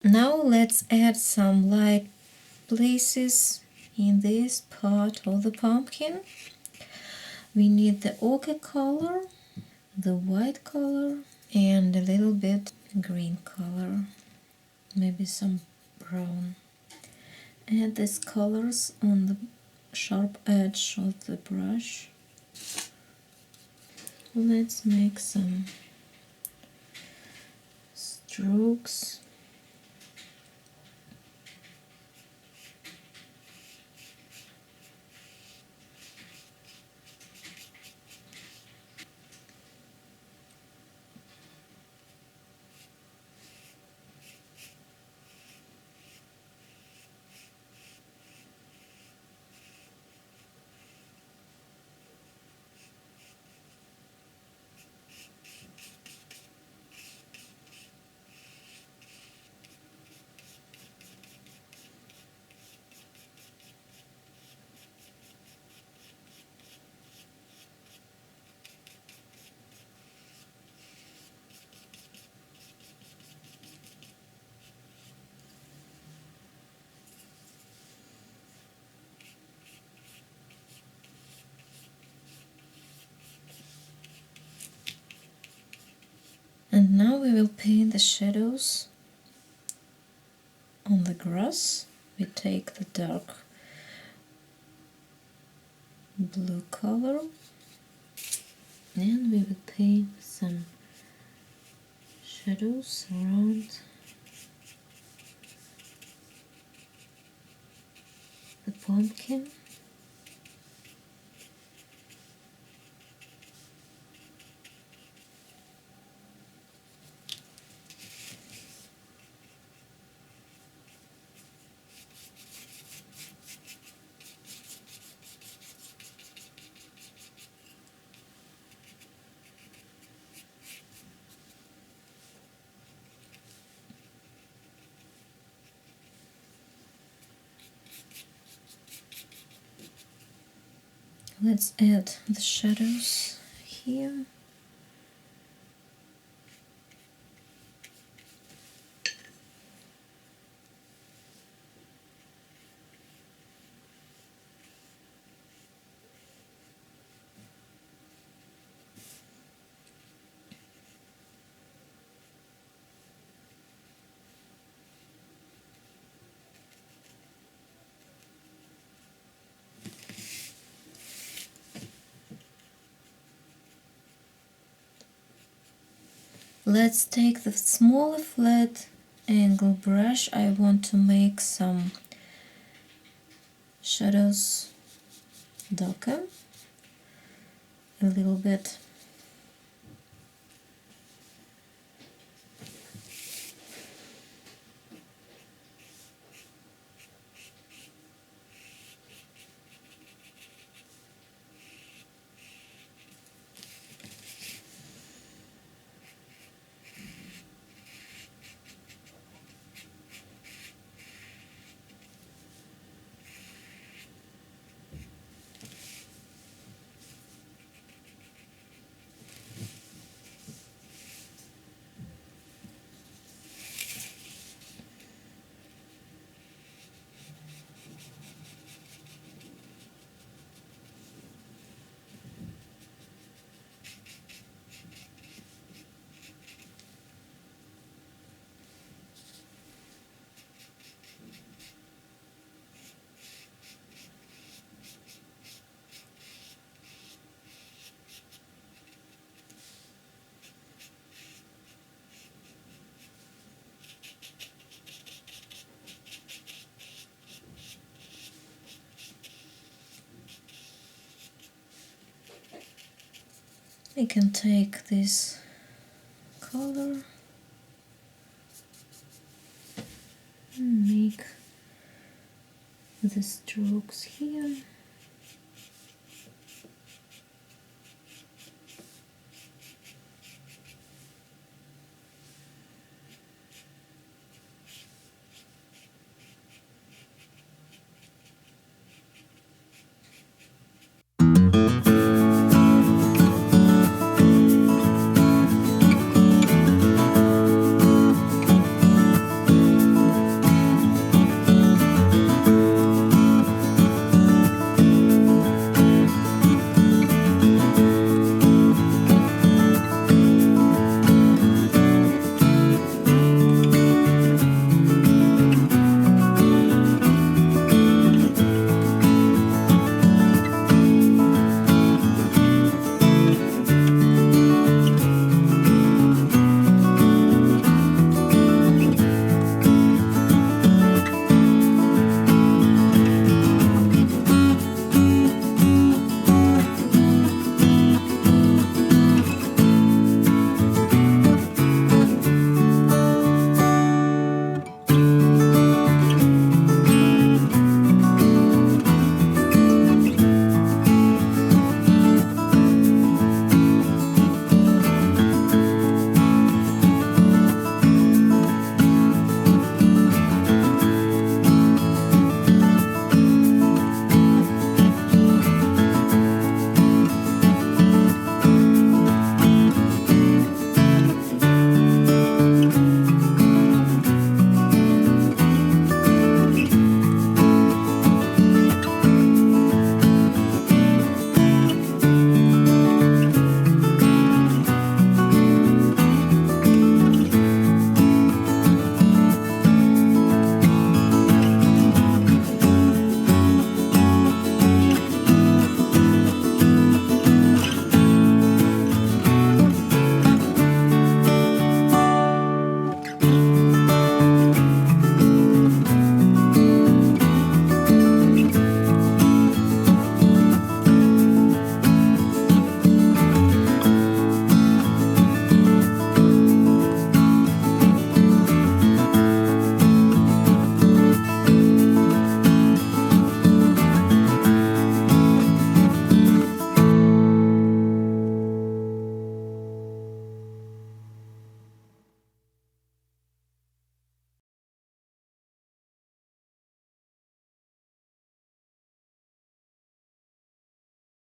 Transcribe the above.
Now let's add some light places in this part of the pumpkin. We need the ochre color, the white color, and a little bit green color, maybe some brown. Add these colors on the sharp edge of the brush. Let's make some strokes. And now we will paint the shadows on the grass. We take the dark blue color and we will paint some shadows around the pumpkin. Let's add the shadows here. Let's take the smaller flat angle brush. I want to make some shadows darker a little bit. We can take this color and make the strokes here.